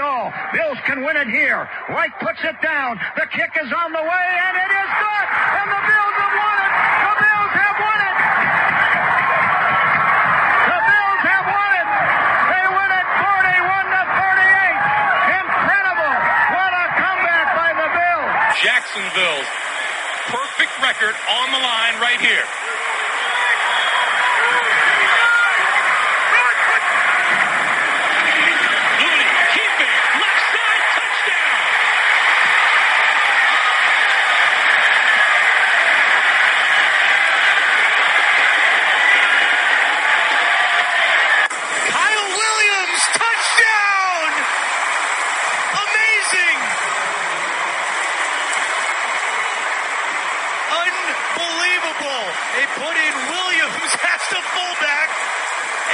all. Bills can win it here. White puts it down. The kick is on the way, and it is good. And the Bills have won it. The Bills have won it. The Bills have won it. They win it 41-38. Incredible. What a comeback by the Bills. Jacksonville's perfect record on the line right here. They put in Williams as the fullback,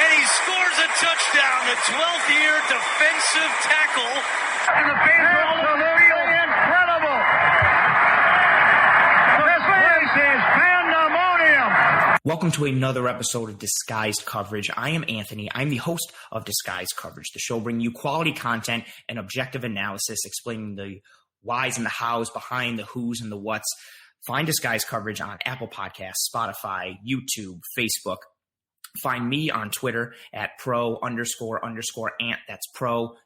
and he scores a touchdown, the 12th year defensive tackle. And the fans are all over the field. Incredible. This place is pandemonium. Welcome to another episode of Disguised Coverage. I am Anthony. I'm the host of Disguised Coverage, the show bringing you quality content and objective analysis, explaining the whys and the hows behind the whos and the whats. Find Disguised Coverage on Apple Podcasts, Spotify, YouTube, Facebook. Find me on Twitter at pro__ant. That's pro__ANT.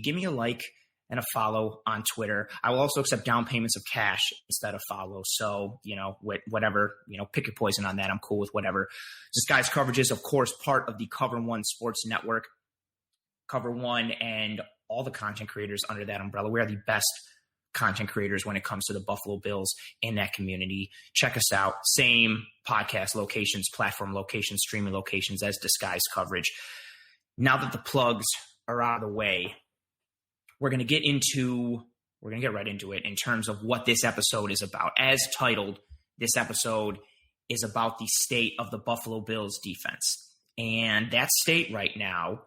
Give me a like and a follow on Twitter. I will also accept down payments of cash instead of follow. So, whatever, pick your poison on that. I'm cool with whatever. Disguised Coverage is, of course, part of the Cover One Sports Network. Cover One and all the content creators under that umbrella. We are the best content creators when it comes to the Buffalo Bills in that community. Check us out. Same podcast locations, platform locations, streaming locations as Disguised Coverage. Now that the plugs are out of the way, we're going to get right into it in terms of what this episode is about. As titled, this episode is about the state of the Buffalo Bills defense. And that state right now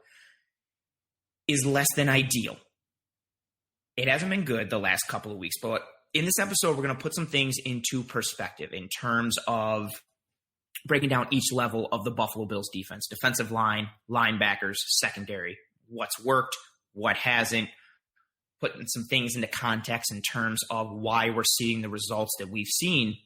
is less than ideal. It hasn't been good the last couple of weeks, but in this episode, we're going to put some things into perspective in terms of breaking down each level of the Buffalo Bills defense, defensive line, linebackers, secondary, what's worked, what hasn't, putting some things into context in terms of why we're seeing the results that we've seen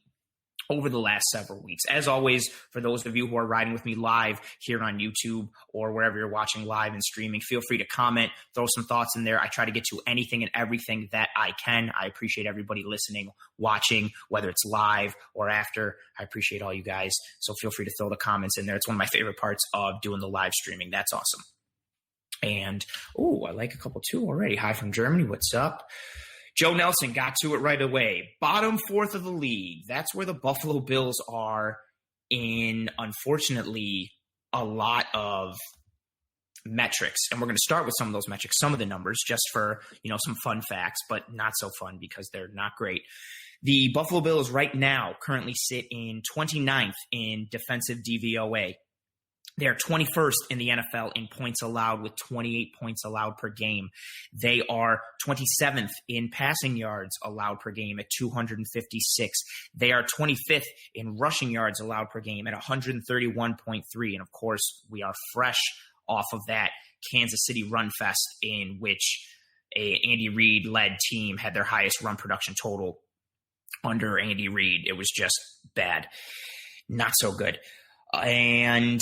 over the last several weeks. As always, for those of you who are riding with me live here on YouTube or wherever you're watching live and streaming, feel free to comment, throw some thoughts in there. I try to get to anything and everything that I can. I appreciate everybody listening, watching, whether it's live or after. I appreciate all you guys. So feel free to throw the comments in there. It's one of my favorite parts of doing the live streaming. That's awesome. And, I like a couple too already. Hi from Germany. What's up? Joe Nelson got to it right away. Bottom fourth of the league. That's where the Buffalo Bills are in, unfortunately, a lot of metrics. And we're going to start with some of those metrics, some of the numbers, just for, some fun facts, but not so fun because they're not great. The Buffalo Bills right now currently sit in 29th in defensive DVOA. They are 21st in the NFL in points allowed with 28 points allowed per game. They are 27th in passing yards allowed per game at 256. They are 25th in rushing yards allowed per game at 131.3. And of course, we are fresh off of that Kansas City run fest in which a Andy Reid-led team had their highest run production total under Andy Reid. It was just bad. Not so good. And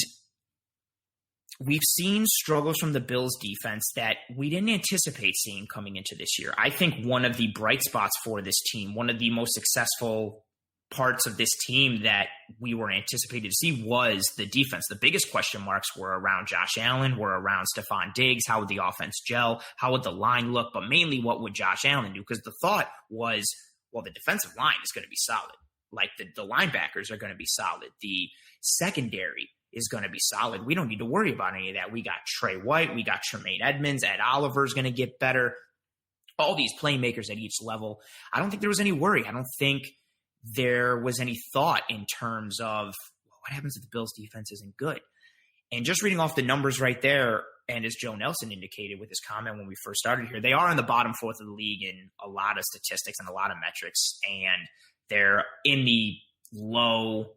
we've seen struggles from the Bills defense that we didn't anticipate seeing coming into this year. I think one of the bright spots for this team, one of the most successful parts of this team that we were anticipated to see was the defense. The biggest question marks were around Josh Allen, were around Stephon Diggs. How would the offense gel? How would the line look? But mainly, what would Josh Allen do? Because the thought was, well, the defensive line is going to be solid. Like the linebackers are going to be solid. The secondary is going to be solid. We don't need to worry about any of that. We got Trey White. We got Jermaine Evans. Ed Oliver's going to get better. All these playmakers at each level. I don't think there was any worry. I don't think there was any thought in terms of what happens if the Bills defense isn't good. And just reading off the numbers right there, and as Joe Nelson indicated with his comment when we first started here, they are in the bottom fourth of the league in a lot of statistics and a lot of metrics. And they're in the low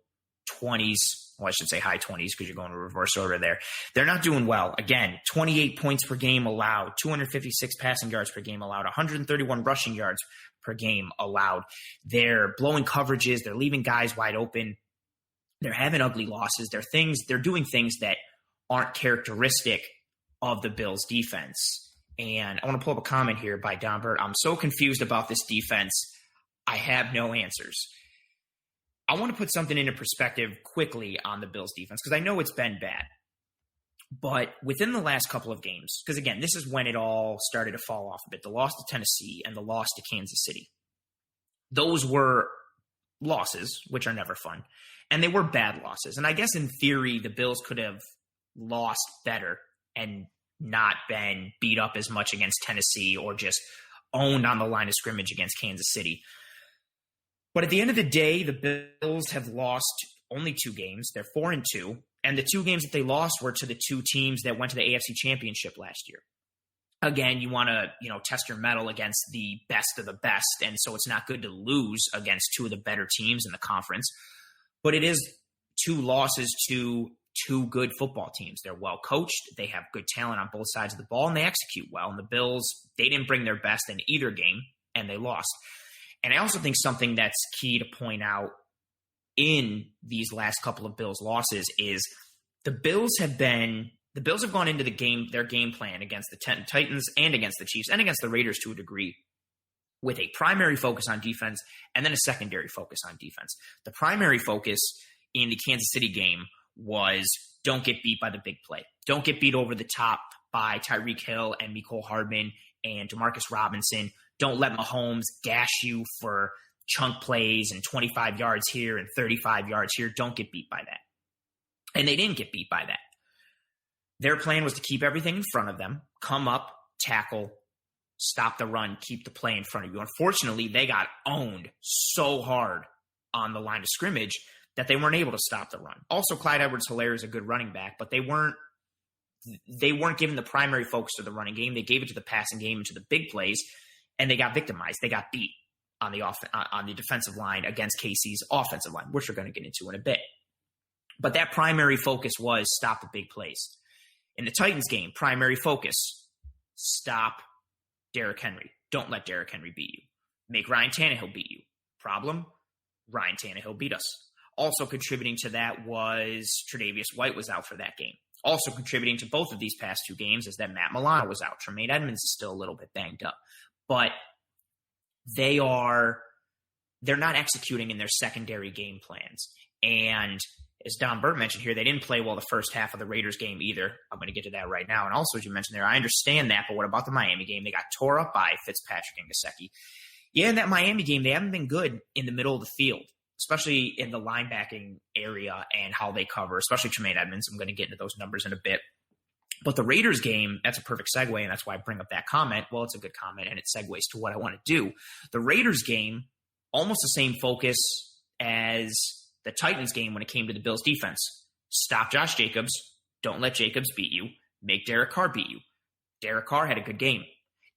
20s. Well, I should say high 20s because you're going to reverse order there. They're not doing well. Again, 28 points per game allowed, 256 passing yards per game allowed, 131 rushing yards per game allowed. They're blowing coverages. They're leaving guys wide open. They're having ugly losses. They're doing things that aren't characteristic of the Bills defense. And I want to pull up a comment here by Don Burt. I'm so confused about this defense. I have no answers. I want to put something into perspective quickly on the Bills defense because I know it's been bad. But within the last couple of games, because again, this is when it all started to fall off a bit, the loss to Tennessee and the loss to Kansas City. Those were losses, which are never fun. And they were bad losses. And I guess in theory, the Bills could have lost better and not been beat up as much against Tennessee or just owned on the line of scrimmage against Kansas City. But at the end of the day, the Bills have lost only 2 games. They're 4-2. And the 2 games that they lost were to the 2 teams that went to the AFC Championship last year. Again, you want to, test your mettle against the best of the best. And so it's not good to lose against 2 of the better teams in the conference. But it is 2 losses to 2 good football teams. They're well coached. They have good talent on both sides of the ball, and they execute well. And the Bills, they didn't bring their best in either game, and they lost. And I also think something that's key to point out in these last couple of Bills losses is the Bills have gone into their game plan against the Titans and against the Chiefs and against the Raiders to a degree with a primary focus on defense and then a secondary focus on defense. The primary focus in the Kansas City game was don't get beat by the big play. Don't get beat over the top by Tyreek Hill and Mecole Hardman and Demarcus Robinson. Don't let Mahomes gash you for chunk plays and 25 yards here and 35 yards here. Don't get beat by that. And they didn't get beat by that. Their plan was to keep everything in front of them, come up, tackle, stop the run, keep the play in front of you. Unfortunately, they got owned so hard on the line of scrimmage that they weren't able to stop the run. Also, Clyde Edwards-Helaire is a good running back, but they weren't given the primary focus to the running game. They gave it to the passing game and to the big plays, and they got victimized. They got beat on the defensive line against KC's offensive line, which we're going to get into in a bit. But that primary focus was stop the big plays. In the Titans game, primary focus, stop Derrick Henry. Don't let Derrick Henry beat you. Make Ryan Tannehill beat you. Problem? Ryan Tannehill beat us. Also contributing to that was tre'davious White was out for that game. Also contributing to both of these past 2 games is that Matt Milano was out. Jermaine Evans is still a little bit banged up. But they're not executing in their secondary game plans. And as Don Burt mentioned here, they didn't play well the first half of the Raiders game either. I'm going to get to that right now. And also, as you mentioned there, I understand that, but what about the Miami game? They got tore up by Fitzpatrick and Gesicki. Yeah, in that Miami game, they haven't been good in the middle of the field, especially in the linebacking area and how they cover, especially Jermaine Evans. I'm going to get into those numbers in a bit. But the Raiders game, that's a perfect segue, and that's why I bring up that comment. Well, it's a good comment, and it segues to what I want to do. The Raiders game, almost the same focus as the Titans game when it came to the Bills defense. Stop Josh Jacobs. Don't let Jacobs beat you. Make Derek Carr beat you. Derek Carr had a good game.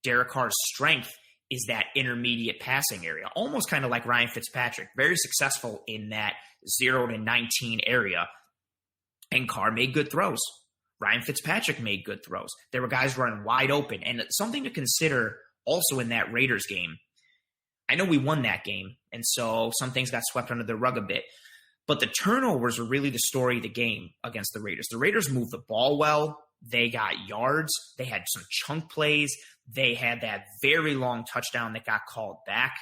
Derek Carr's strength is that intermediate passing area, almost kind of like Ryan Fitzpatrick. Very successful in that 0 to 19 area. And Carr made good throws. Ryan Fitzpatrick made good throws. There were guys running wide open. And something to consider also in that Raiders game, I know we won that game, and so some things got swept under the rug a bit. But the turnovers were really the story of the game against the Raiders. The Raiders moved the ball well. They got yards. They had some chunk plays. They had that very long touchdown that got called back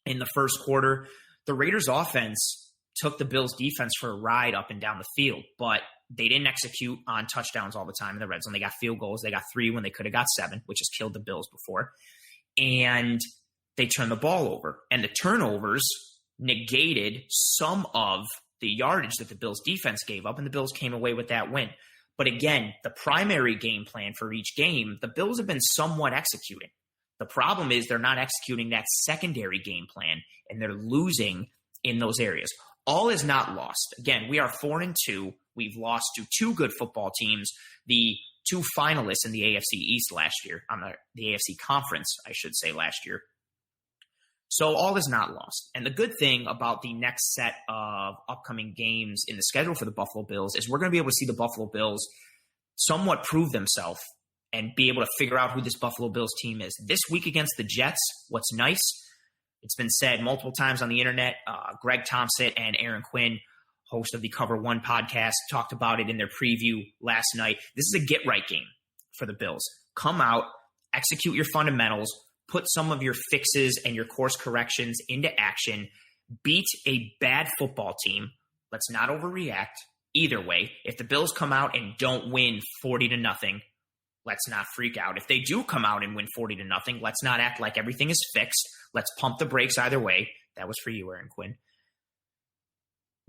in the first quarter. The Raiders offense took the Bills defense for a ride up and down the field, but they didn't execute on touchdowns all the time in the red zone. They got field goals. They got 3 when they could have got 7, which has killed the Bills before. And they turned the ball over. And the turnovers negated some of the yardage that the Bills defense gave up, and the Bills came away with that win. But again, the primary game plan for each game, the Bills have been somewhat executing. The problem is they're not executing that secondary game plan, and they're losing in those areas. All is not lost. Again, we are 4-2. We've lost to 2 good football teams, the 2 finalists in the AFC East last year, the AFC Conference, I should say, last year. So all is not lost. And the good thing about the next set of upcoming games in the schedule for the Buffalo Bills is we're going to be able to see the Buffalo Bills somewhat prove themselves and be able to figure out who this Buffalo Bills team is. This week against the Jets, what's nice, it's been said multiple times on the internet, Greg Thompson and Aaron Quinn, host of the Cover One podcast, talked about it in their preview last night. This is a get-right game for the Bills. Come out, execute your fundamentals, put some of your fixes and your course corrections into action, beat a bad football team. Let's not overreact. Either way, if the Bills come out and don't win 40-0, let's not freak out. If they do come out and win 40-0, let's not act like everything is fixed. Let's pump the brakes either way. That was for you, Aaron Quinn.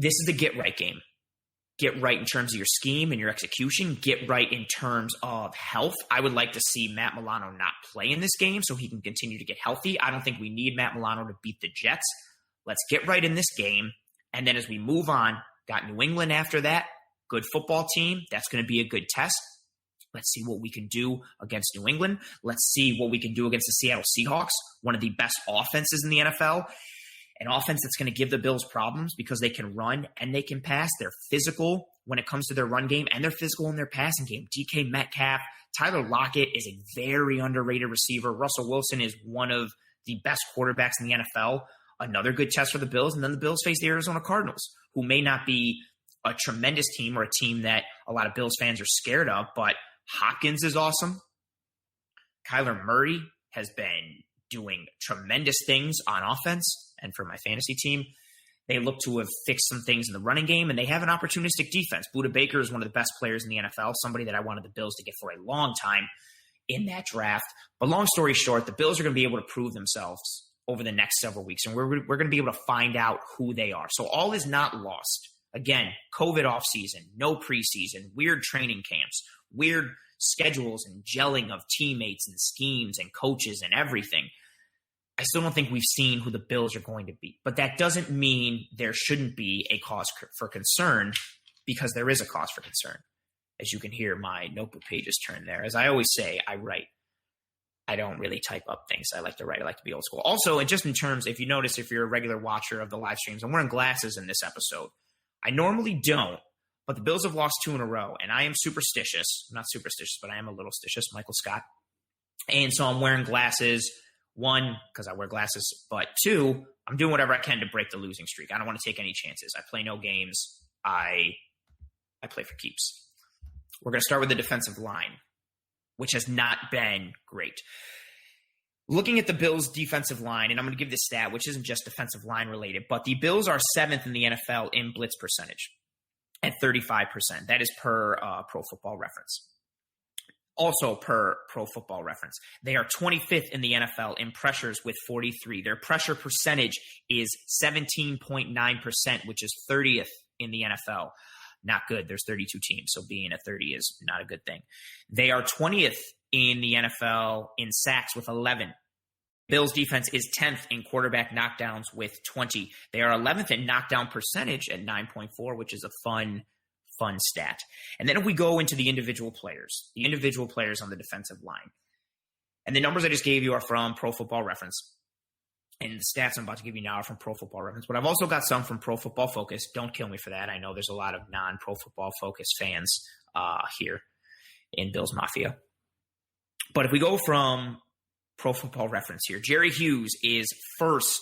This is the get-right game. Get right in terms of your scheme and your execution. Get right in terms of health. I would like to see Matt Milano not play in this game so he can continue to get healthy. I don't think we need Matt Milano to beat the Jets. Let's get right in this game. And then as we move on, got New England after that. Good football team. That's going to be a good test. Let's see what we can do against New England. Let's see what we can do against the Seattle Seahawks, one of the best offenses in the NFL. An offense that's going to give the Bills problems because they can run and they can pass. They're physical when it comes to their run game, and they're physical in their passing game. DK Metcalf, Tyler Lockett is a very underrated receiver. Russell Wilson is one of the best quarterbacks in the NFL. Another good test for the Bills. And then the Bills face the Arizona Cardinals, who may not be a tremendous team or a team that a lot of Bills fans are scared of, but Hopkins is awesome. Kyler Murray has been doing tremendous things on offense. And for my fantasy team, they look to have fixed some things in the running game, and they have an opportunistic defense. Budda Baker is one of the best players in the NFL, somebody that I wanted the Bills to get for a long time in that draft. But long story short, the Bills are going to be able to prove themselves over the next several weeks, and we're going to be able to find out who they are. So all is not lost. Again, COVID offseason, no preseason, weird training camps, weird schedules and gelling of teammates and schemes and coaches and everything. I still don't think we've seen who the Bills are going to be. But that doesn't mean there shouldn't be a cause for concern, because there is a cause for concern. As you can hear, my notebook pages turn there. As I always say, I write. I don't really type up things. I like to write. I like to be old school. Also, and just in terms, if you notice, if you're a regular watcher of the live streams, I'm wearing glasses in this episode. I normally don't, but the Bills have lost 2 in a row, and I am superstitious. I'm not superstitious, but I am a little stitious, Michael Scott. And so I'm wearing glasses. 1, because I wear glasses, but 2, I'm doing whatever I can to break the losing streak. I don't want to take any chances. I play no games. I play for keeps. We're going to start with the defensive line, which has not been great. Looking at the Bills' defensive line, and I'm going to give this stat, which isn't just defensive line related, but the Bills are 7th in the NFL in blitz percentage at 35%. That is per Pro Football Reference. Also per Pro Football Reference. They are 25th in the NFL in pressures with 43. Their pressure percentage is 17.9%, which is 30th in the NFL. Not good. There's 32 teams, so being a 30 is not a good thing. They are 20th in the NFL in sacks with 11. Bills defense is 10th in quarterback knockdowns with 20. They are 11th in knockdown percentage at 9.4, which is a fun stat. And then if we go into the individual players on the defensive line, and the numbers I just gave you are from Pro Football Reference, and the stats I'm about to give you now are from Pro Football Reference, but I've also got some from Pro Football Focus. Don't kill me for that. I know there's a lot of non-Pro Football Focus fans here in Bills Mafia. But if we go from Pro Football Reference here, Jerry Hughes is first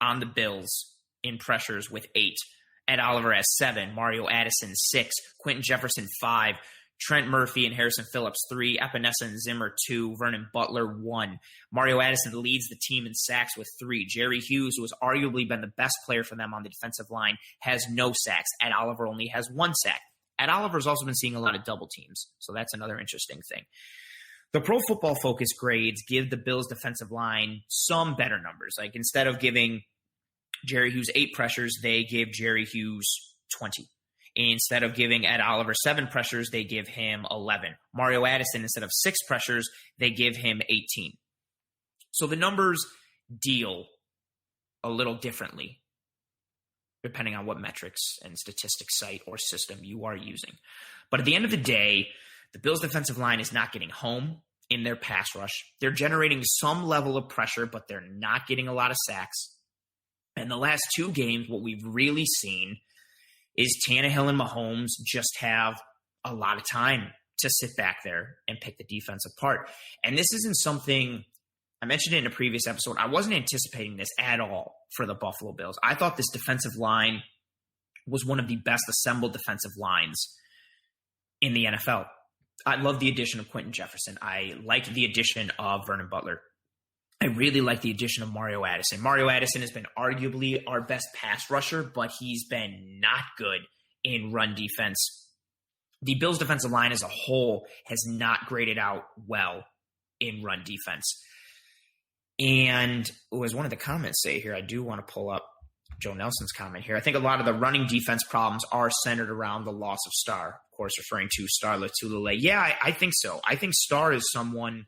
on the Bills in pressures with 8. Ed Oliver has 7, Mario Addison 6, Quentin Jefferson 5, Trent Murphy and Harrison Phillips 3, Epinesa and Zimmer 2, Vernon Butler 1. Mario Addison leads the team in sacks with 3. Jerry Hughes, who has arguably been the best player for them on the defensive line, has no sacks. Ed Oliver only has 1 sack. Ed Oliver's also been seeing a lot of double teams, so that's another interesting thing. The Pro Football Focus grades give the Bills' defensive line some better numbers. Like instead of giving Jerry Hughes 8 pressures, they give Jerry Hughes 20. Instead of giving Ed Oliver 7 pressures, they give him 11. Mario Addison, instead of 6 pressures, they give him 18. So the numbers deal a little differently depending on what metrics and statistics site or system you are using. But at the end of the day, the Bills' defensive line is not getting home. in their pass rush. They're generating some level of pressure, but they're not getting a lot of sacks. And the last 2 games, what we've really seen is Tannehill and Mahomes just have a lot of time to sit back there and pick the defense apart. And this isn't something I mentioned it in a previous episode. I wasn't anticipating this at all for the Buffalo Bills. I thought this defensive line was one of the best assembled defensive lines in the NFL. I love the addition of Quentin Jefferson. I liked the addition of Vernon Butler. I really like the addition of Mario Addison. Mario Addison has been arguably our best pass rusher, but he's been not good in run defense. The Bills' defensive line as a whole has not graded out well in run defense. And as one of the comments say here, I do want to pull up Joe Nelson's comment here. I think a lot of the running defense problems are centered around the loss of Star, of course, referring to Star Lotulelei. Yeah, I think so. I think Star is someone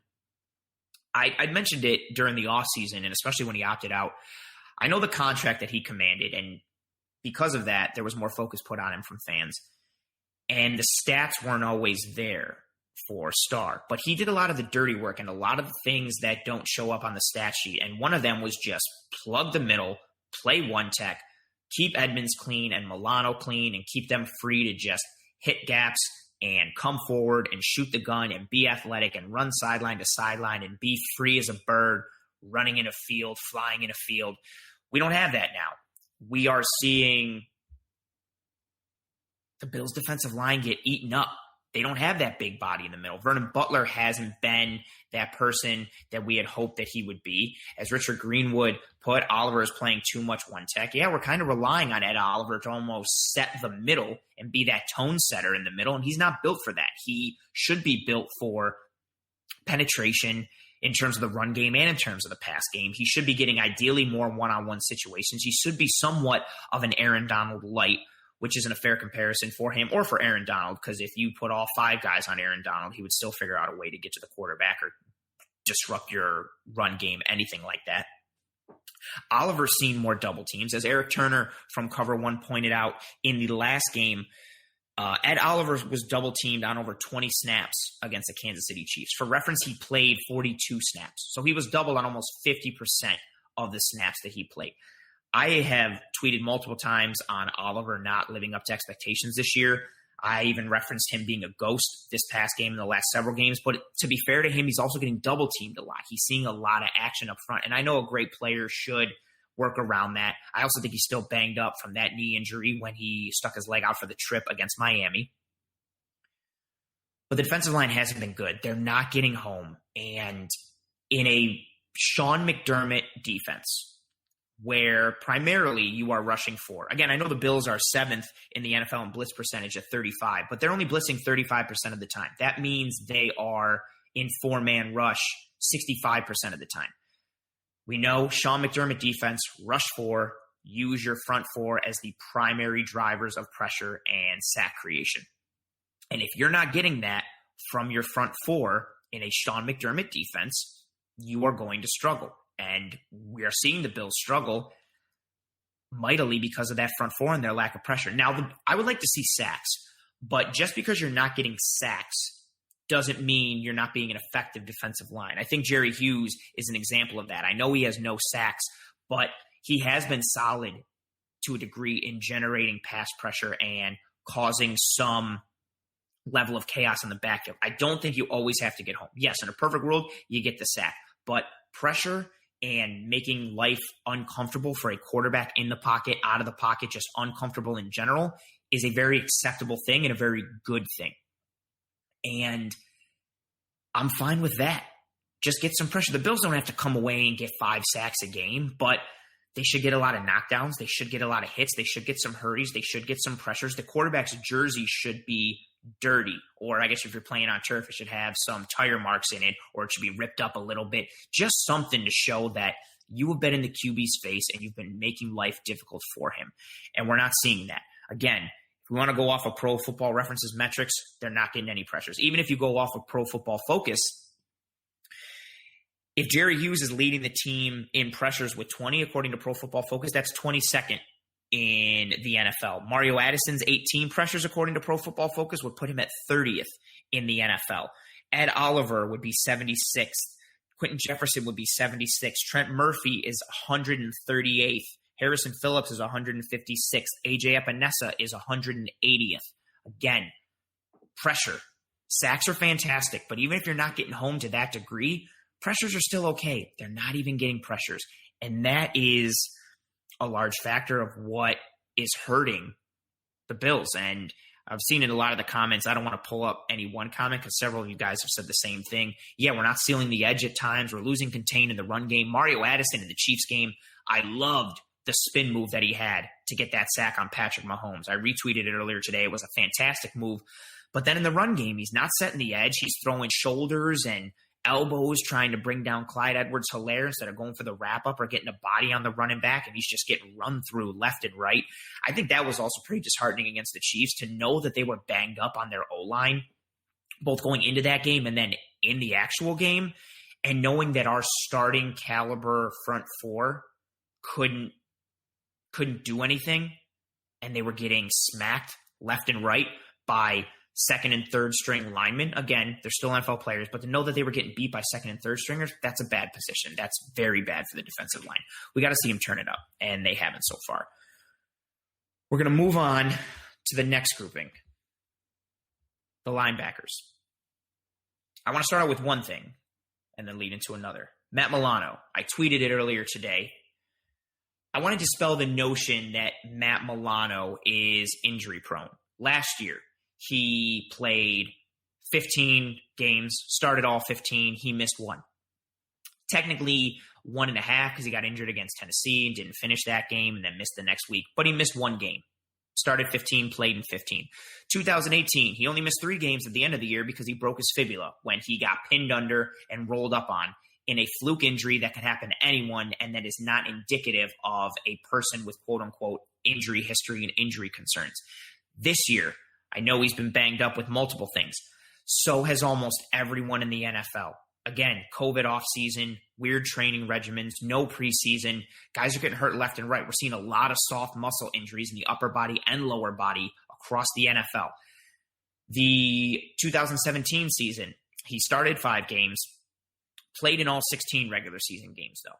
I mentioned it during the offseason, and especially when he opted out. I know the contract that he commanded, and because of that, there was more focus put on him from fans. And the stats weren't always there for Star. But he did a lot of the dirty work and a lot of the things that don't show up on the stat sheet. And one of them was just plug the middle, play one tech, keep Edmonds clean and Milano clean, and keep them free to just hit gaps and come forward and shoot the gun and be athletic and run sideline to sideline and be free as a bird, running in a field, flying in a field. We don't have that now. We are seeing the Bills' defensive line get eaten up. They don't have that big body in the middle. Vernon Butler hasn't been that person that we had hoped that he would be. As Richard Greenwood put, Oliver is playing too much one tech. Yeah, we're kind of relying on Ed Oliver to almost set the middle and be that tone setter in the middle, and he's not built for that. He should be built for penetration in terms of the run game and in terms of the pass game. He should be getting ideally more one-on-one situations. He should be somewhat of an Aaron Donald light, which isn't a fair comparison for him or for Aaron Donald, because if you put all 5 guys on Aaron Donald, he would still figure out a way to get to the quarterback or disrupt your run game, anything like that. Oliver's seen more double teams. As Eric Turner from Cover One pointed out in the last game, Ed Oliver was double teamed on over 20 snaps against the Kansas City Chiefs. For reference, he played 42 snaps. So he was doubled on almost 50% of the snaps that he played. I have tweeted multiple times on Oliver not living up to expectations this year. I even referenced him being a ghost this past game in the last several games. But to be fair to him, he's also getting double teamed a lot. He's seeing a lot of action up front. And I know a great player should work around that. I also think he's still banged up from that knee injury when he stuck his leg out for the trip against Miami. But the defensive line hasn't been good. They're not getting home. And in a Sean McDermott defense, where primarily you are rushing 4. Again, I know the Bills are 7th in the NFL in blitz percentage at 35, but they're only blitzing 35% of the time. That means they are in 4-man rush 65% of the time. We know Sean McDermott defense, rush 4, use your front 4 as the primary drivers of pressure and sack creation. And if you're not getting that from your front 4 in a Sean McDermott defense, you are going to struggle. And we are seeing the Bills struggle mightily because of that front 4 and their lack of pressure. Now, I would like to see sacks, but just because you're not getting sacks doesn't mean you're not being an effective defensive line. I think Jerry Hughes is an example of that. I know he has no sacks, but he has been solid to a degree in generating pass pressure and causing some level of chaos in the backfield. I don't think you always have to get home. Yes, in a perfect world, you get the sack, but pressure and making life uncomfortable for a quarterback in the pocket, out of the pocket, just uncomfortable in general, is a very acceptable thing and a very good thing. And I'm fine with that. Just get some pressure. The Bills don't have to come away and get 5 sacks a game, but they should get a lot of knockdowns. They should get a lot of hits. They should get some hurries. They should get some pressures. The quarterback's jersey should be dirty, or I guess if you're playing on turf, it should have some tire marks in it, or it should be ripped up a little bit. Just something to show that you have been in the QB's face and you've been making life difficult for him. And we're not seeing that. Again, if we want to go off of Pro Football References metrics, they're not getting any pressures. Even if you go off of Pro Football Focus, if Jerry Hughes is leading the team in pressures with 20, according to Pro Football Focus, that's 22nd in the NFL. Mario Addison's 18 pressures, according to Pro Football Focus, would put him at 30th in the NFL. Ed Oliver would be 76th. Quentin Jefferson would be 76th. Trent Murphy is 138th. Harrison Phillips is 156th. AJ Epinesa is 180th. Again, pressure. Sacks are fantastic, but even if you're not getting home to that degree, pressures are still okay. They're not even getting pressures. And that is a large factor of what is hurting the Bills. And I've seen in a lot of the comments, I don't want to pull up any one comment because several of you guys have said the same thing. Yeah, we're not sealing the edge at times. We're losing contain in the run game. Mario Addison in the Chiefs game, I loved the spin move that he had to get that sack on Patrick Mahomes. I retweeted it earlier today. It was a fantastic move. But then in the run game, he's not setting the edge. He's throwing shoulders and elbows trying to bring down Clyde Edwards-Helaire instead of going for the wrap-up or getting a body on the running back, and he's just getting run through left and right. I think that was also pretty disheartening against the Chiefs to know that they were banged up on their O-line, both going into that game and then in the actual game, and knowing that our starting caliber front four couldn't do anything, and they were getting smacked left and right by second and third string linemen. Again, they're still NFL players, but to know that they were getting beat by second and third stringers, that's a bad position. That's very bad for the defensive line. We got to see them turn it up, and they haven't so far. We're going to move on to the next grouping, the linebackers. I want to start out with one thing and then lead into another. Matt Milano. I tweeted it earlier today. I want to dispel the notion that Matt Milano is injury prone. Last year, he played 15 games, started all 15. He missed one. Technically 1.5 because he got injured against Tennessee and didn't finish that game and then missed the next week. But he missed one game. Started 15, played in 15. 2018, he only missed 3 games at the end of the year because he broke his fibula when he got pinned under and rolled up on in a fluke injury that can happen to anyone and that is not indicative of a person with quote-unquote injury history and injury concerns. This year, I know he's been banged up with multiple things. So has almost everyone in the NFL. Again, COVID offseason, weird training regimens, no preseason. Guys are getting hurt left and right. We're seeing a lot of soft muscle injuries in the upper body and lower body across the NFL. The 2017 season, he started 5 games, played in all 16 regular season games, though.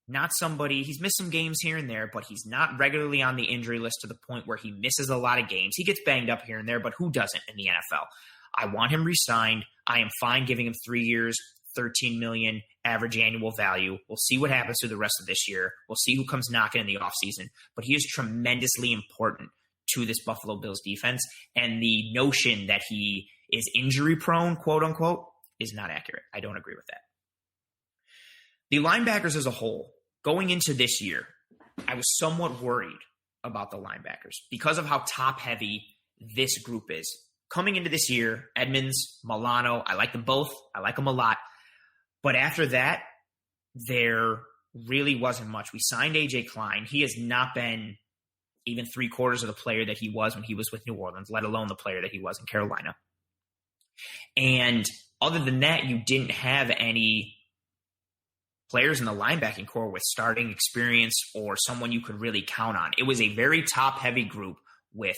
Not somebody, he's missed some games here and there, but he's not regularly on the injury list to the point where he misses a lot of games. He gets banged up here and there, but who doesn't in the NFL? I want him re-signed. I am fine giving him 3 years, $13 million average annual value. We'll see what happens through the rest of this year. We'll see who comes knocking in the offseason. But he is tremendously important to this Buffalo Bills defense, and the notion that he is injury-prone, quote-unquote, is not accurate. I don't agree with that. The linebackers as a whole, going into this year, I was somewhat worried about the linebackers because of how top-heavy this group is. Coming into this year, Edmonds, Milano, I like them both. I like them a lot. But after that, there really wasn't much. We signed AJ Klein. He has not been even 3/4 of the player that he was when he was with New Orleans, let alone the player that he was in Carolina. And other than that, you didn't have any players in the linebacking core with starting experience or someone you could really count on. It was a very top-heavy group with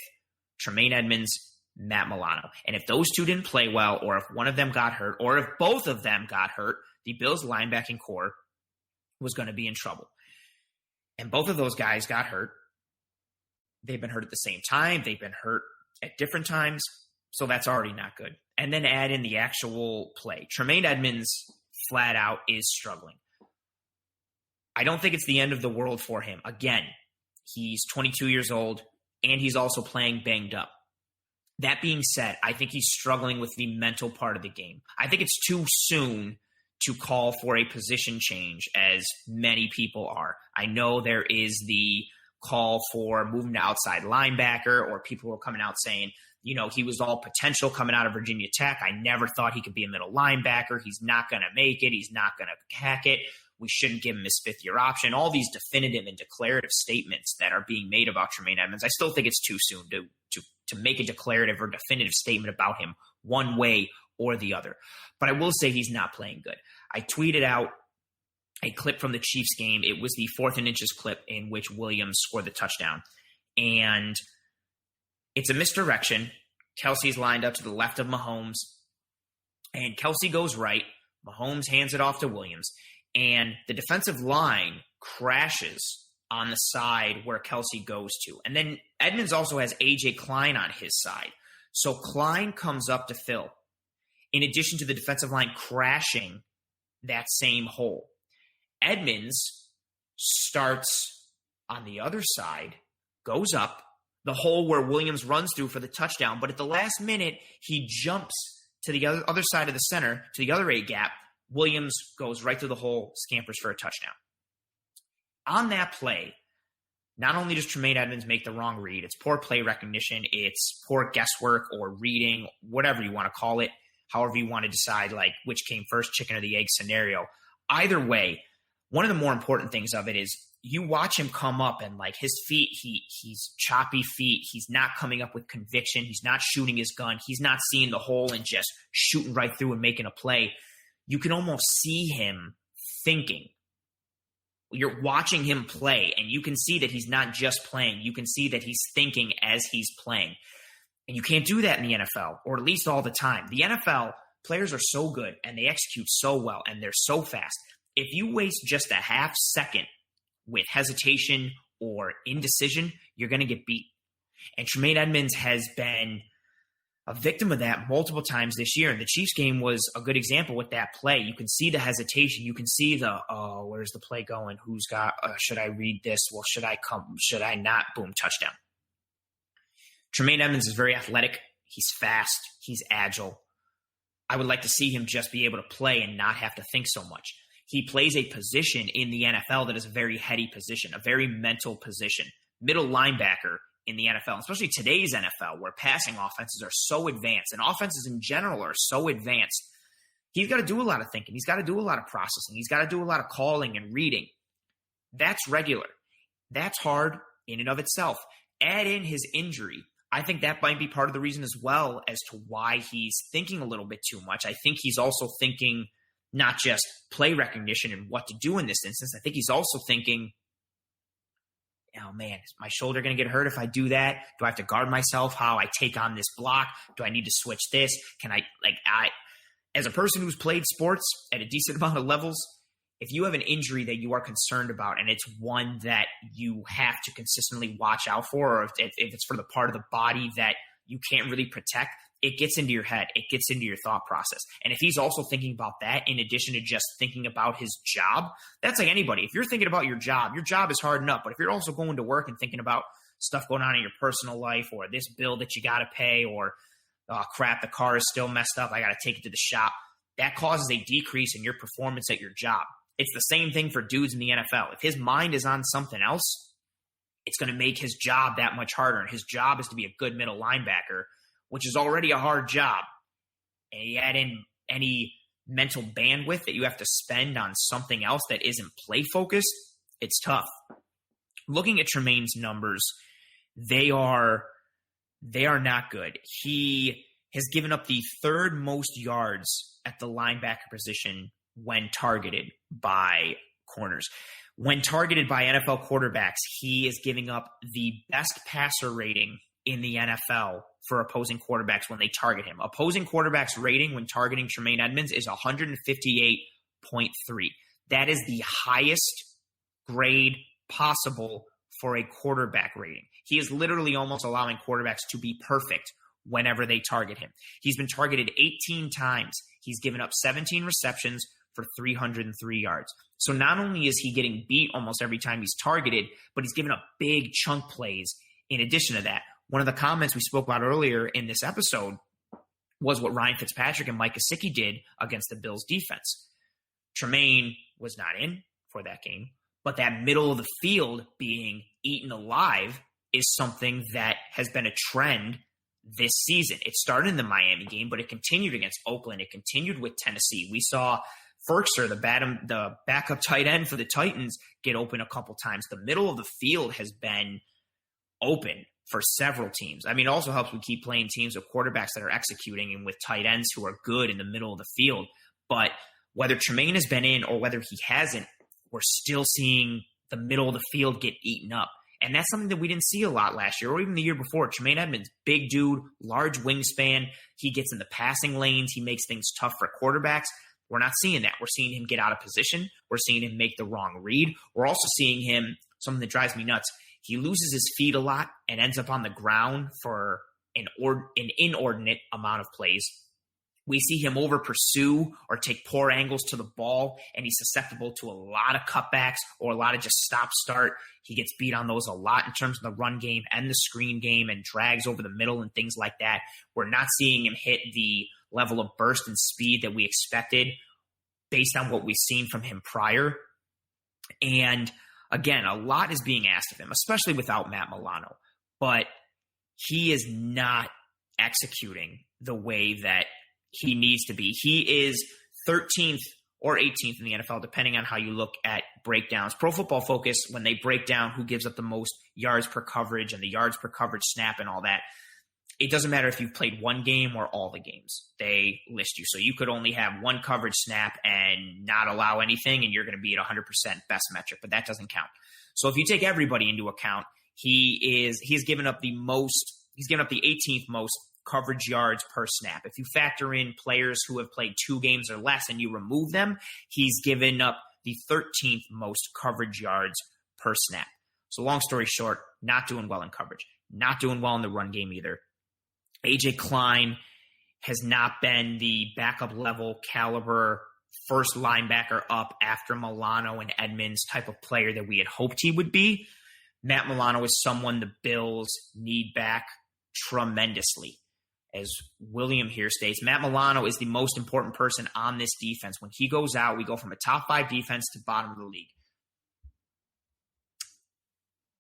Jermaine Evans, Matt Milano. And if those two didn't play well, or if one of them got hurt, or if both of them got hurt, the Bills' linebacking core was going to be in trouble. And both of those guys got hurt. They've been hurt at the same time. They've been hurt at different times. So that's already not good. And then add in the actual play. Jermaine Evans, flat out, is struggling. I don't think it's the end of the world for him. Again, he's 22 years old, and he's also playing banged up. That being said, I think he's struggling with the mental part of the game. I think it's too soon to call for a position change, as many people are. I know there is the call for moving to outside linebacker, or people who are coming out saying, you know, he was all potential coming out of Virginia Tech. I never thought he could be a middle linebacker. He's not going to make it. He's not going to hack it. We shouldn't give him his 5th-year option. All these definitive and declarative statements that are being made about Jermaine Evans, I still think it's too soon to make a declarative or definitive statement about him one way or the other. But I will say he's not playing good. I tweeted out a clip from the Chiefs game. It was the 4th and inches clip in which Williams scored the touchdown. And it's a misdirection. Kelsey's lined up to the left of Mahomes. And Kelsey goes right. Mahomes hands it off to Williams. And the defensive line crashes on the side where Kelsey goes to. And then Edmonds also has A.J. Klein on his side. So Klein comes up to fill, in addition to the defensive line crashing that same hole. Edmonds starts on the other side, goes up, the hole where Williams runs through for the touchdown, but at the last minute, he jumps to the other side of the center, to the other A gap. Williams goes right through the hole, scampers for a touchdown. On that play, not only does Jermaine Evans make the wrong read, it's poor play recognition, it's poor guesswork or reading, whatever you want to call it, however you want to decide, like which came first, chicken or the egg scenario. Either way, one of the more important things of it is you watch him come up and like his feet, he's choppy feet. He's not coming up with conviction. He's not shooting his gun. He's not seeing the hole and just shooting right through and making a play. You can almost see him thinking. You're watching him play, and you can see that he's not just playing. You can see that he's thinking as he's playing. And you can't do that in the NFL, or at least all the time. The NFL, players are so good, and they execute so well, and they're so fast. If you waste just a half second with hesitation or indecision, you're going to get beat. And Jermaine Edmonds has been a victim of that multiple times this year. And the Chiefs game was a good example with that play. You can see the hesitation. You can see the, where's the play going? Who's got, should I read this? Well, should I come? Should I not? Boom, touchdown. Jermaine Evans is very athletic. He's fast. He's agile. I would like to see him just be able to play and not have to think so much. He plays a position in the NFL that is a very heady position, a very mental position. Middle linebacker in the NFL, especially today's NFL, where passing offenses are so advanced and offenses in general are so advanced. He's got to do a lot of thinking. He's got to do a lot of processing. He's got to do a lot of calling and reading. That's regular. That's hard in and of itself. Add in his injury. I think that might be part of the reason as well as to why he's thinking a little bit too much. I think he's also thinking not just play recognition and what to do in this instance. I think he's also thinking, oh man, is my shoulder going to get hurt if I do that? Do I have to guard myself? How I take on this block? Do I need to switch this? Can I, as a person who's played sports at a decent amount of levels, if you have an injury that you are concerned about and it's one that you have to consistently watch out for, or if it's for the part of the body that you can't really protect, it gets into your head. It gets into your thought process. And if he's also thinking about that in addition to just thinking about his job, that's like anybody. If you're thinking about your job is hard enough. But if you're also going to work and thinking about stuff going on in your personal life, or this bill that you got to pay, or crap, the car is still messed up, I got to take it to the shop, that causes a decrease in your performance at your job. It's the same thing for dudes in the NFL. If his mind is on something else, it's going to make his job that much harder. And his job is to be a good middle linebacker, which is already a hard job. And you add in any mental bandwidth that you have to spend on something else that isn't play focused, it's tough. Looking at Jermaine's numbers, they are not good. He has given up the third most yards at the linebacker position when targeted by corners. When targeted by NFL quarterbacks, he is giving up the best passer rating in the NFL for opposing quarterbacks when they target him. Opposing quarterbacks rating when targeting Jermaine Edmonds is 158.3. That is the highest grade possible for a quarterback rating. He is literally almost allowing quarterbacks to be perfect whenever they target him. He's been targeted 18 times. He's given up 17 receptions for 303 yards. So not only is he getting beat almost every time he's targeted, but he's given up big chunk plays in addition to that. One of the comments we spoke about earlier in this episode was what Ryan Fitzpatrick and Mike Gesicki did against the Bills defense. Jermaine was not in for that game, but that middle of the field being eaten alive is something that has been a trend this season. It started in the Miami game, but it continued against Oakland. It continued with Tennessee. We saw Ferkser, the backup tight end for the Titans, get open a couple times. The middle of the field has been open for several teams. I mean, it also helps we keep playing teams with quarterbacks that are executing and with tight ends who are good in the middle of the field. But whether Jermaine has been in or whether he hasn't, we're still seeing the middle of the field get eaten up. And that's something that we didn't see a lot last year or even the year before. Jermaine Evans, big dude, large wingspan. He gets in the passing lanes. He makes things tough for quarterbacks. We're not seeing that. We're seeing him get out of position. We're seeing him make the wrong read. We're also seeing him, something that drives me nuts, he loses his feet a lot and ends up on the ground for an inordinate amount of plays. We see him over pursue or take poor angles to the ball, and he's susceptible to a lot of cutbacks or a lot of just stop-start. He gets beat on those a lot in terms of the run game and the screen game and drags over the middle and things like that. We're not seeing him hit the level of burst and speed that we expected based on what we've seen from him prior. And again, a lot is being asked of him, especially without Matt Milano. But he is not executing the way that he needs to be. He is 13th or 18th in the NFL, depending on how you look at breakdowns. Pro Football Focus, when they break down who gives up the most yards per coverage and the yards per coverage snap and all that, it doesn't matter if you've played one game or all the games. They list you. So you could only have one coverage snap and not allow anything, and you're going to be at 100% best metric, but that doesn't count. So if you take everybody into account, he's given up the 18th most coverage yards per snap. If you factor in players who have played 2 games or less and you remove them, he's given up the 13th most coverage yards per snap. So long story short, not doing well in coverage, not doing well in the run game either. AJ Klein has not been the backup level caliber first linebacker up after Milano and Edmonds type of player that we had hoped he would be. Matt Milano is someone the Bills need back tremendously. As William here states, Matt Milano is the most important person on this defense. When he goes out, we go from a top 5 defense to bottom of the league.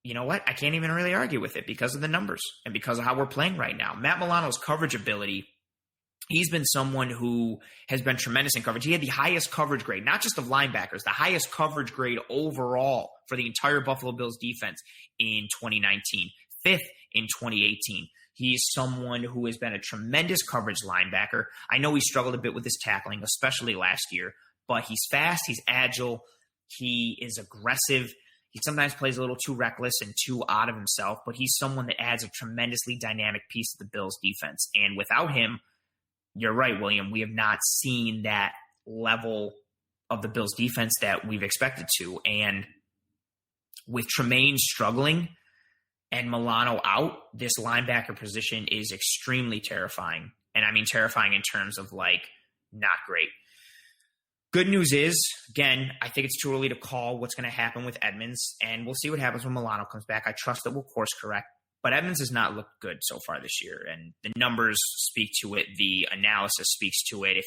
You know what? I can't even really argue with it because of the numbers and because of how we're playing right now. Matt Milano's coverage ability, he's been someone who has been tremendous in coverage. He had the highest coverage grade, not just of linebackers, the highest coverage grade overall for the entire Buffalo Bills defense in 2019, 5th in 2018. He's someone who has been a tremendous coverage linebacker. I know he struggled a bit with his tackling, especially last year, but he's fast, he's agile, he is aggressive. He sometimes plays a little too reckless and too out of himself, but he's someone that adds a tremendously dynamic piece to the Bills' defense. And without him, you're right, William, we have not seen that level of the Bills' defense that we've expected to. And with Tremaine struggling and Milano out, this linebacker position is extremely terrifying. And I mean terrifying in terms of, like, not great. Good news is, again, I think it's too early to call what's going to happen with Edmonds, and we'll see what happens when Milano comes back. I trust that we'll course correct, but Edmonds has not looked good so far this year, and the numbers speak to it. The analysis speaks to it.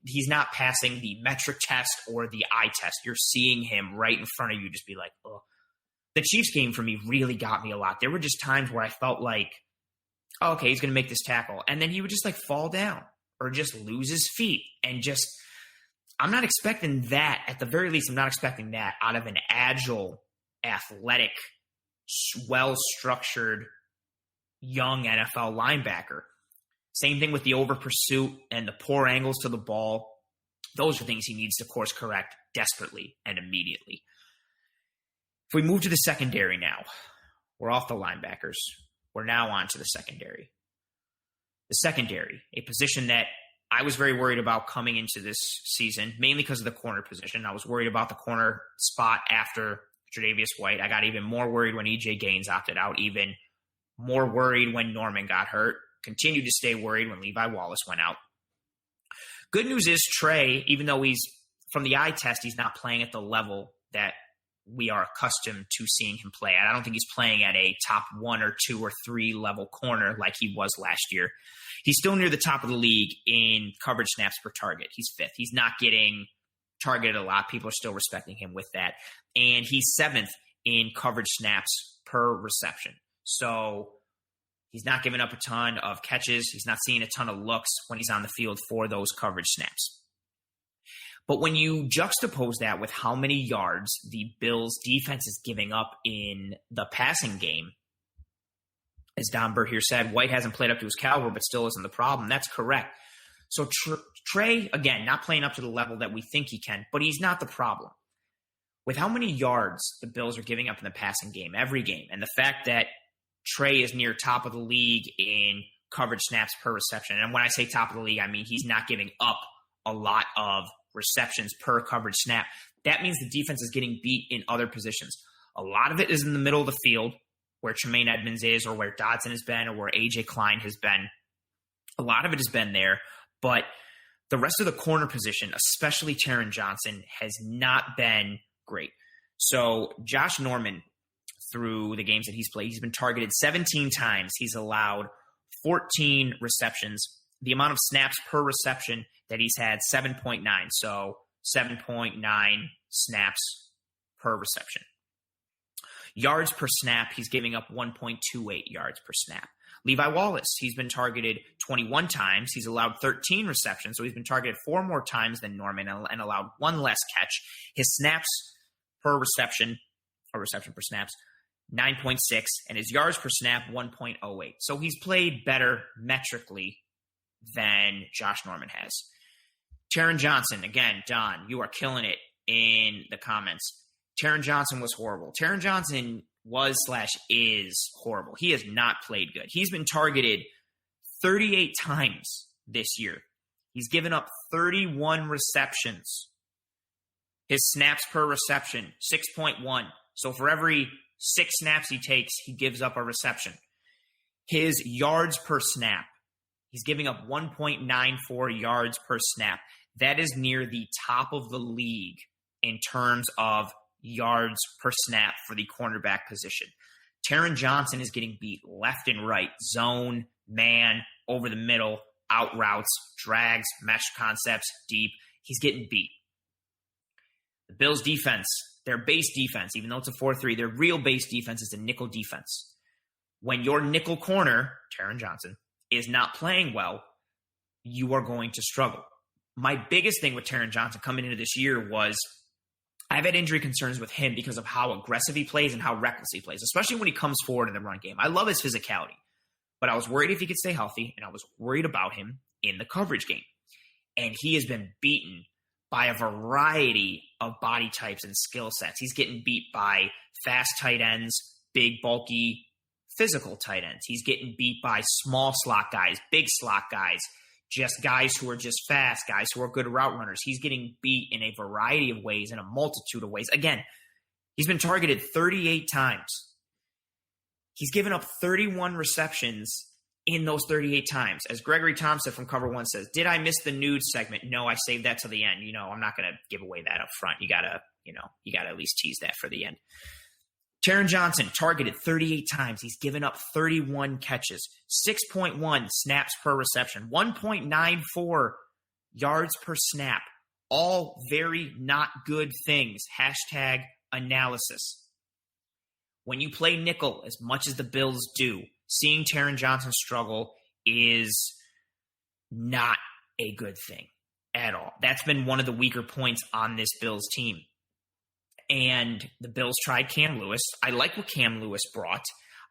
He's not passing the metric test or the eye test, you're seeing him right in front of you just be like, oh. The Chiefs game for me really got me a lot. There were just times where I felt like, oh, okay, he's going to make this tackle, and then he would just like fall down or just lose his feet and just – I'm not expecting that. At the very least, I'm not expecting that out of an agile, athletic, well-structured, young NFL linebacker. Same thing with the over pursuit and the poor angles to the ball. Those are things he needs to course correct desperately and immediately. If we move to the secondary now, we're off the linebackers. We're now on to the secondary. The secondary, a position that I was very worried about coming into this season, mainly because of the corner position. I was worried about the corner spot after tre'davious White. I got even more worried when E.J. Gaines opted out, even more worried when Norman got hurt, continued to stay worried when Levi Wallace went out. Good news is Trey, even though he's, from the eye test, he's not playing at the level that we are accustomed to seeing him play at. I don't think he's playing at a top 1 or 2 or 3 level corner like he was last year. He's still near the top of the league in coverage snaps per target. He's 5th. He's not getting targeted a lot. People are still respecting him with that. And he's 7th in coverage snaps per reception. So he's not giving up a ton of catches. He's not seeing a ton of looks when he's on the field for those coverage snaps. But when you juxtapose that with how many yards the Bills' defense is giving up in the passing game, as Don Burt here said, White hasn't played up to his caliber, but still isn't the problem. That's correct. So Trey, again, not playing up to the level that we think he can, but he's not the problem. with how many yards the Bills are giving up in the passing game, every game, and the fact that Trey is near top of the league in coverage snaps per reception. And when I say top of the league, I mean he's not giving up a lot of receptions per coverage snap. That means the defense is getting beat in other positions. A lot of it is in the middle of the field, where Jermaine Evans is, or where Dodson has been, or where A.J. Klein has been. A lot of it has been there, but the rest of the corner position, especially Taryn Johnson, has not been great. So Josh Norman, through the games that he's played, he's been targeted 17 times. He's allowed 14 receptions. The amount of snaps per reception that he's had, 7.9. So 7.9 snaps per reception. Yards per snap, he's giving up 1.28 yards per snap. Levi Wallace, he's been targeted 21 times. He's allowed 13 receptions, so he's been targeted 4 more times than Norman and allowed 1 less catch. His snaps per reception, or reception per snaps, 9.6, and his yards per snap, 1.08. So he's played better metrically than Josh Norman has. Taryn Johnson, again, Don, you are killing it in the comments. Taryn Johnson was horrible. Taryn Johnson was/is horrible. He has not played good. He's been targeted 38 times this year. He's given up 31 receptions. His snaps per reception, 6.1. So for every 6 snaps he takes, he gives up a reception. His yards per snap, he's giving up 1.94 yards per snap. That is near the top of the league in terms of yards per snap for the cornerback position. Taryn Johnson is getting beat left and right, zone, man, over the middle, out routes, drags, mesh concepts, deep. He's getting beat. The Bills' defense, their base defense, even though it's a 4-3, their real base defense is a nickel defense. When your nickel corner, Taryn Johnson, is not playing well, you are going to struggle. My biggest thing with Taryn Johnson coming into this year was I've had injury concerns with him because of how aggressive he plays and how reckless he plays, especially when he comes forward in the run game. I love his physicality, but I was worried if he could stay healthy, and I was worried about him in the coverage game. And he has been beaten by a variety of body types and skill sets. He's getting beat by fast tight ends, big, bulky, physical tight ends. He's getting beat by small slot guys, big slot guys, just guys who are just fast, guys who are good route runners. He's getting beat in a variety of ways, in a multitude of ways. Again, he's been targeted 38 times. He's given up 31 receptions in those 38 times. As Gregory Thompson from Cover One says, did I miss the nude segment? No, I saved that to the end. I'm not going to give away that up front. You gotta at least tease that for the end. Taryn Johnson targeted 38 times. He's given up 31 catches, 6.1 snaps per reception, 1.94 yards per snap. All very not good things. Hashtag analysis. When you play nickel as much as the Bills do, seeing Taryn Johnson struggle is not a good thing at all. That's been one of the weaker points on this Bills team. And the Bills tried Cam Lewis. I like what Cam Lewis brought.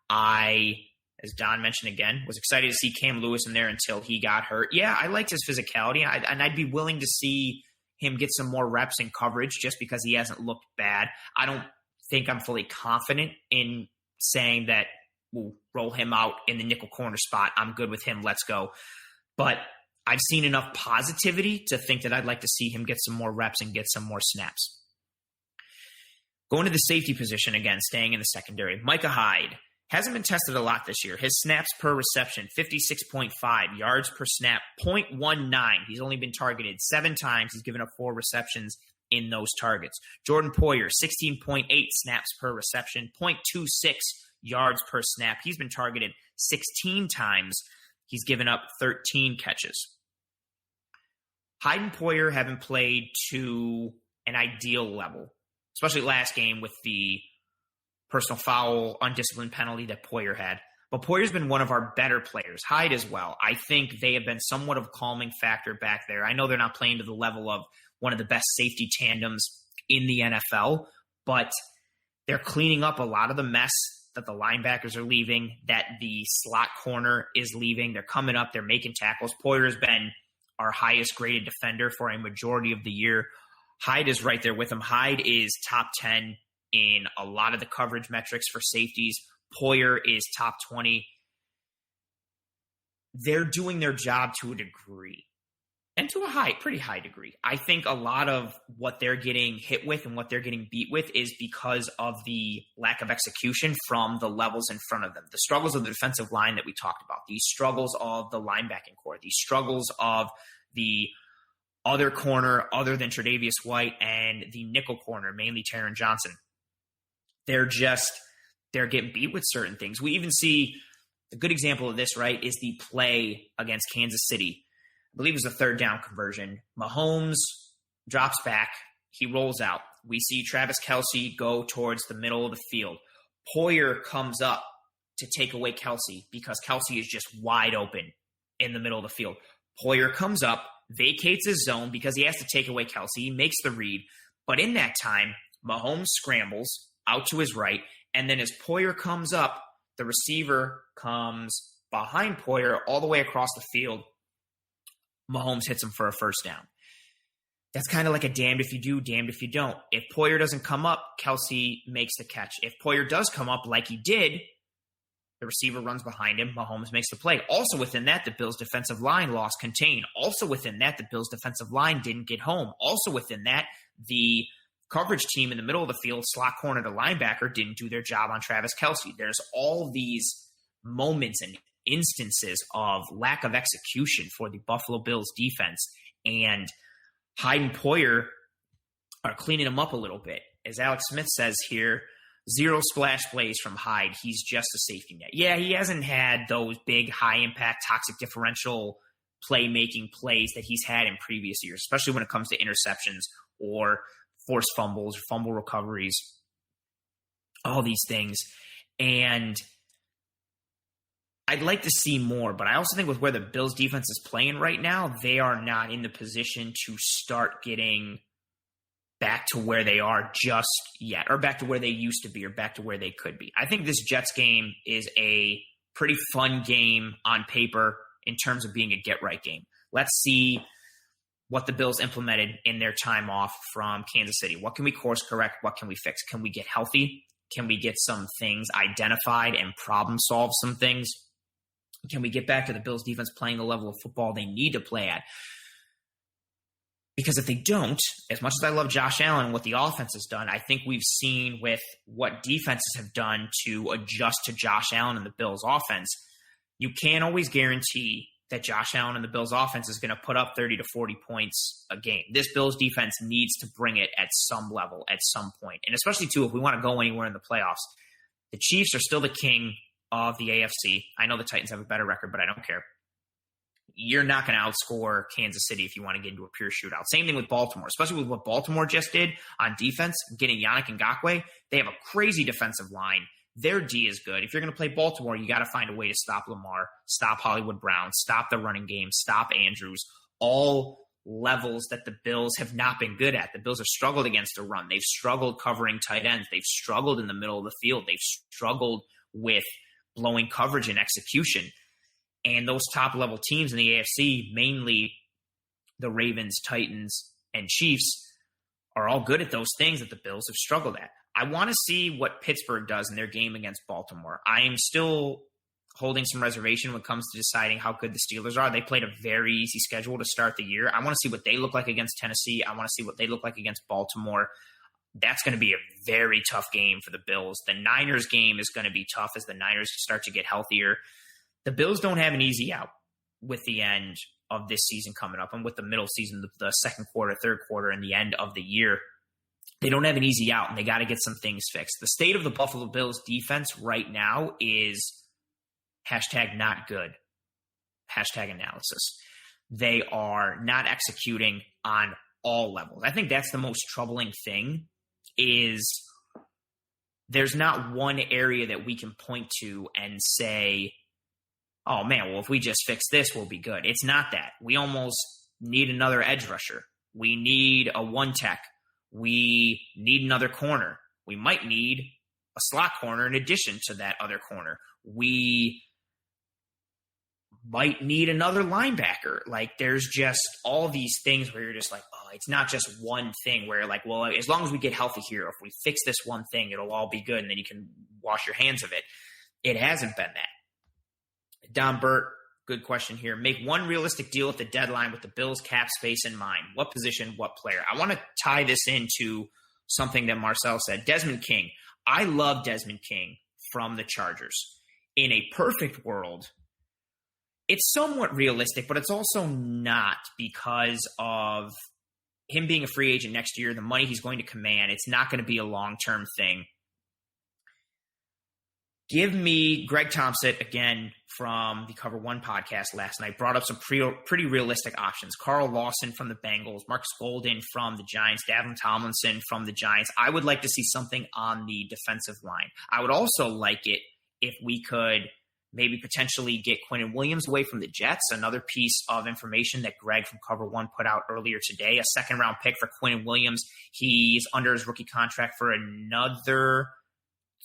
I, as Don mentioned again, was excited to see Cam Lewis in there until he got hurt. Yeah, I liked his physicality, and I'd be willing to see him get some more reps in coverage just because he hasn't looked bad. I don't think I'm fully confident in saying that we'll roll him out in the nickel corner spot. I'm good with him. Let's go. But I've seen enough positivity to think that I'd like to see him get some more reps and get some more snaps. Going to the safety position again, staying in the secondary. Micah Hyde hasn't been tested a lot this year. His snaps per reception, 56.5. Yards per snap, 0.19. He's only been targeted 7 times. He's given up 4 receptions in those targets. Jordan Poyer, 16.8 snaps per reception, 0.26 yards per snap. He's been targeted 16 times. He's given up 13 catches. Hyde and Poyer haven't played to an ideal level, especially last game with the personal foul, undisciplined penalty that Poyer had. But Poyer's been one of our better players. Hyde as well. I think they have been somewhat of a calming factor back there. I know they're not playing to the level of one of the best safety tandems in the NFL, but they're cleaning up a lot of the mess that the linebackers are leaving, that the slot corner is leaving. They're coming up. They're making tackles. Poyer's been our highest graded defender for a majority of the year. Hyde is right there with him. Hyde is top 10 in a lot of the coverage metrics for safeties. Poyer is top 20. They're doing their job to a degree, and to a pretty high degree. I think a lot of what they're getting hit with and what they're getting beat with is because of the lack of execution from the levels in front of them. The struggles of the defensive line that we talked about, these struggles of the linebacking core, these struggles of the other corner other than Tre'Davious White and the nickel corner, mainly Taryn Johnson. They're getting beat with certain things. We even see a good example of this, right, is the play against Kansas City. I believe it was a third down conversion. Mahomes drops back. He rolls out. We see Travis Kelce go towards the middle of the field. Poyer comes up to take away Kelce because Kelce is just wide open in the middle of the field. Poyer comes up, vacates his zone because he has to take away Kelce. He makes the read. But in that time, Mahomes scrambles out to his right. And then as Poyer comes up, the receiver comes behind Poyer all the way across the field. Mahomes hits him for a first down. That's kind of like a damned if you do, damned if you don't. If Poyer doesn't come up, Kelce makes the catch. If Poyer does come up like he did, the receiver runs behind him. Mahomes makes the play. Also within that, the Bills' defensive line lost contain. Also within that, the Bills' defensive line didn't get home. Also within that, the coverage team in the middle of the field, slot corner to linebacker, didn't do their job on Travis Kelce. There's all these moments and instances of lack of execution for the Buffalo Bills defense, and Hyde and Poyer are cleaning them up a little bit. As Alex Smith says here, 0 splash plays from Hyde. He's just a safety net. Yeah, he hasn't had those big, high-impact, toxic differential playmaking plays that he's had in previous years, especially when it comes to interceptions or forced fumbles, fumble recoveries, all these things. And I'd like to see more, but I also think with where the Bills defense is playing right now, they are not in the position to start getting back to where they are just yet, or back to where they used to be, or back to where they could be. I think this Jets game is a pretty fun game on paper in terms of being a get-right game. Let's see what the Bills implemented in their time off from Kansas City. What can we course correct? What can we fix? Can we get healthy? Can we get some things identified and problem solve some things? Can we get back to the Bills defense playing the level of football they need to play at? Because if they don't, as much as I love Josh Allen and what the offense has done, I think we've seen with what defenses have done to adjust to Josh Allen and the Bills offense, you can't always guarantee that Josh Allen and the Bills offense is going to put up 30 to 40 points a game. This Bills defense needs to bring it at some level, at some point. And especially, too, if we want to go anywhere in the playoffs. The Chiefs are still the king of the AFC. I know the Titans have a better record, but I don't care. You're not going to outscore Kansas City if you want to get into a pure shootout. Same thing with Baltimore, especially with what Baltimore just did on defense, getting Yannick Ngakoue. They have a crazy defensive line. Their D is good. If you're going to play Baltimore, you got to find a way to stop Lamar, stop Hollywood Brown, stop the running game, stop Andrews, all levels that the Bills have not been good at. The Bills have struggled against the run. They've struggled covering tight ends. They've struggled in the middle of the field. They've struggled with blowing coverage and execution. And those top-level teams in the AFC, mainly the Ravens, Titans, and Chiefs, are all good at those things that the Bills have struggled at. I want to see what Pittsburgh does in their game against Baltimore. I am still holding some reservation when it comes to deciding how good the Steelers are. They played a very easy schedule to start the year. I want to see what they look like against Tennessee. I want to see what they look like against Baltimore. That's going to be a very tough game for the Bills. The Niners game is going to be tough as the Niners start to get healthier. The Bills don't have an easy out with the end of this season coming up and with the middle season, the second quarter, third quarter, and the end of the year. They don't have an easy out, and they got to get some things fixed. The state of the Buffalo Bills defense right now is #not good, #analysis. They are not executing on all levels. I think that's the most troubling thing is there's not one area that we can point to and say, oh, man, well, if we just fix this, we'll be good. It's not that. We almost need another edge rusher. We need a one tech. We need another corner. We might need a slot corner in addition to that other corner. We might need another linebacker. Like, there's just all these things where you're just like, oh, it's not just one thing where like, well, as long as we get healthy here, if we fix this one thing, it'll all be good, and then you can wash your hands of it. It hasn't been that. Don Burt, good question here. Make one realistic deal at the deadline with the Bills' cap space in mind. What position, what player? I want to tie this into something that Marcel said. Desmond King. I love Desmond King from the Chargers. In a perfect world, it's somewhat realistic, but it's also not because of him being a free agent next year, the money he's going to command. It's not going to be a long-term thing. Give me Greg Thompson, again, from the Cover One podcast last night, brought up some pretty realistic options. Carl Lawson from the Bengals, Marcus Golden from the Giants, Davin Tomlinson from the Giants. I would like to see something on the defensive line. I would also like it if we could maybe potentially get Quinnen Williams away from the Jets. Another piece of information that Greg from Cover One put out earlier today, a second-round pick for Quinnen Williams. He's under his rookie contract for another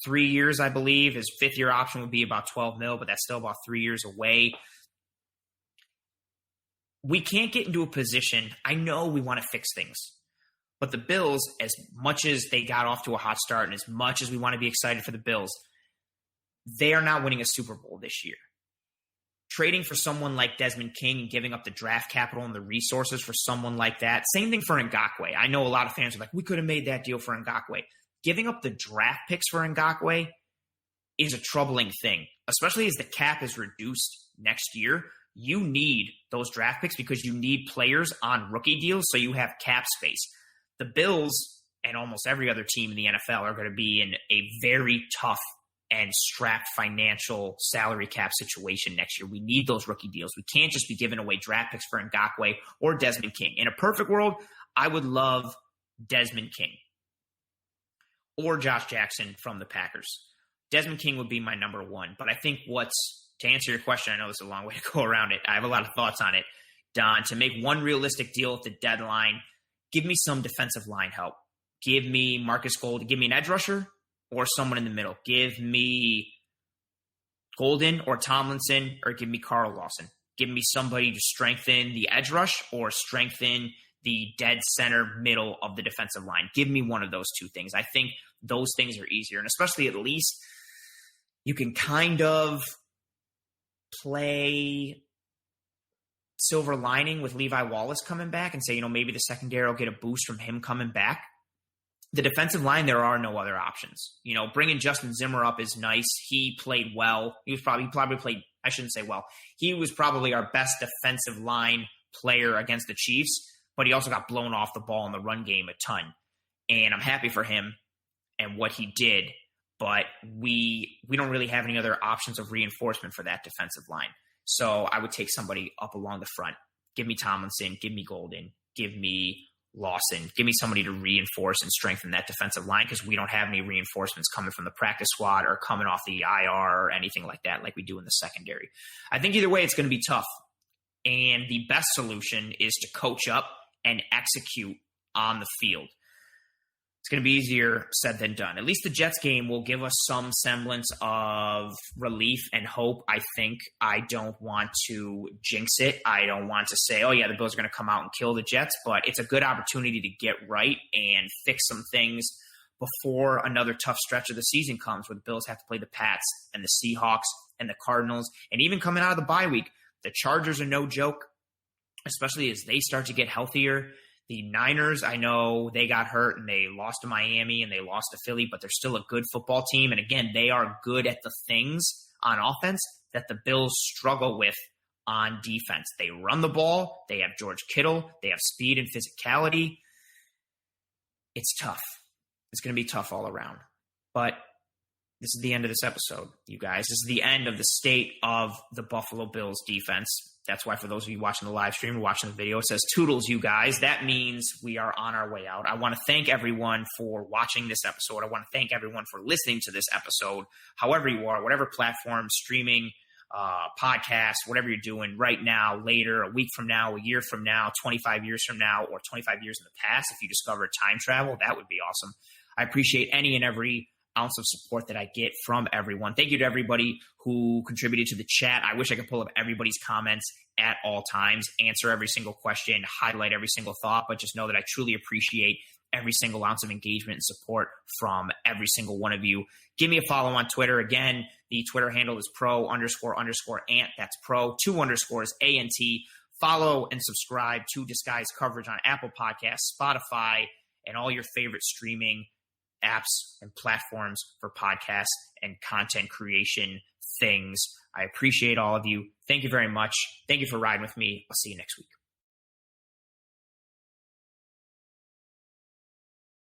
3 years, I believe. His fifth-year option would be about $12 million, but that's still about 3 years away. We can't get into a position. I know we want to fix things, but the Bills, as much as they got off to a hot start and as much as we want to be excited for the Bills, they are not winning a Super Bowl this year. Trading for someone like Desmond King and giving up the draft capital and the resources for someone like that. Same thing for Ngakoue. I know a lot of fans are like, we could have made that deal for Ngakoue. Giving up the draft picks for Ngakoue is a troubling thing, especially as the cap is reduced next year. You need those draft picks because you need players on rookie deals, so you have cap space. The Bills and almost every other team in the NFL are going to be in a very tough and strapped financial salary cap situation next year. We need those rookie deals. We can't just be giving away draft picks for Ngakoue or Desmond King. In a perfect world, I would love Desmond King or Josh Jackson from the Packers. Desmond King would be my number one. But I think to answer your question, I know this is a long way to go around it. I have a lot of thoughts on it. Don, to make one realistic deal at the deadline, give me some defensive line help. Give me Marcus Golden. Give me an edge rusher or someone in the middle. Give me Golden or Tomlinson, or give me Carl Lawson. Give me somebody to strengthen the edge rush or strengthen the dead center middle of the defensive line. Give me one of those two things. I think those things are easier, and especially at least you can kind of play silver lining with Levi Wallace coming back and say, maybe the secondary will get a boost from him coming back. The defensive line, there are no other options. Bringing Justin Zimmer up is nice. He played well. He probably played, I shouldn't say well. He was probably our best defensive line player against the Chiefs, but he also got blown off the ball in the run game a ton. And I'm happy for him and what he did, but we don't really have any other options of reinforcement for that defensive line. So I would take somebody up along the front. Give me Tomlinson, give me Golden, give me Lawson, give me somebody to reinforce and strengthen that defensive line, because we don't have any reinforcements coming from the practice squad or coming off the IR or anything like that like we do in the secondary. I think either way it's going to be tough. And the best solution is to coach up and execute on the field. It's going to be easier said than done. At least the Jets game will give us some semblance of relief and hope, I think. I don't want to jinx it. I don't want to say, oh, yeah, the Bills are going to come out and kill the Jets. But it's a good opportunity to get right and fix some things before another tough stretch of the season comes, where the Bills have to play the Pats and the Seahawks and the Cardinals. And even coming out of the bye week, the Chargers are no joke, especially as they start to get healthier. The Niners, I know they got hurt and they lost to Miami and they lost to Philly, but they're still a good football team. And again, they are good at the things on offense that the Bills struggle with on defense. They run the ball. They have George Kittle. They have speed and physicality. It's tough. It's going to be tough all around. But this is the end of this episode, you guys. This is the end of the state of the Buffalo Bills defense. That's why for those of you watching the live stream or watching the video, it says toodles, you guys. That means we are on our way out. I want to thank everyone for watching this episode. I want to thank everyone for listening to this episode, however you are, whatever platform, streaming, podcast, whatever you're doing right now, later, a week from now, a year from now, 25 years from now, or 25 years in the past. If you discover time travel, that would be awesome. I appreciate any and every ounce of support that I get from everyone. Thank you to everybody who contributed to the chat. I wish I could pull up everybody's comments at all times, answer every single question, highlight every single thought, but just know that I truly appreciate every single ounce of engagement and support from every single one of you. Give me a follow on Twitter. Again, the Twitter handle is pro__ant. That's pro, 2 underscores ANT. Follow and subscribe to Disguise Coverage on Apple Podcasts, Spotify, and all your favorite streaming apps and platforms for podcasts and content creation things. I appreciate all of you. Thank you very much. Thank you for riding with me. I'll see you next week.